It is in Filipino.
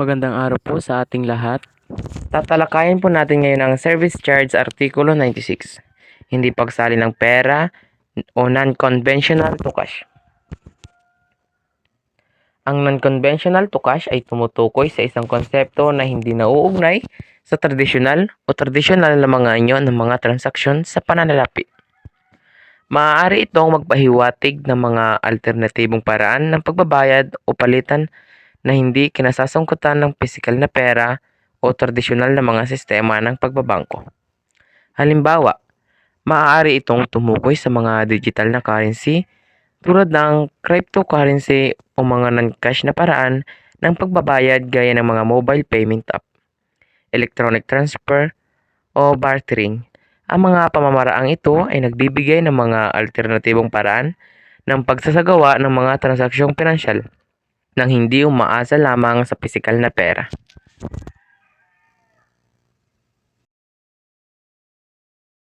Magandang araw po sa ating lahat. Tatalakayin po natin ngayon ang Service Charge Artikulo 96, hindi pagsali ng pera o non-conventional to cash. Ang non-conventional to cash ay tumutukoy sa isang konsepto na hindi nauugnay sa tradisyonal na mga anyo ng mga transaksyon sa pananalapi. Maaari itong magpahiwatig ng mga alternatibong paraan ng pagbabayad o palitan na hindi kinasasangkutan ng pisikal na pera o tradisyonal na mga sistema ng pagbabangko. Halimbawa, maaari itong tumukoy sa mga digital na currency tulad ng cryptocurrency o mga non-cash na paraan ng pagbabayad gaya ng mga mobile payment app, electronic transfer o bartering. Ang mga pamamaraang ito ay nagbibigay ng mga alternatibong paraan ng pagsasagawa ng mga transaksiyong pinansyal nang hindi umaasa lamang sa pisikal na pera.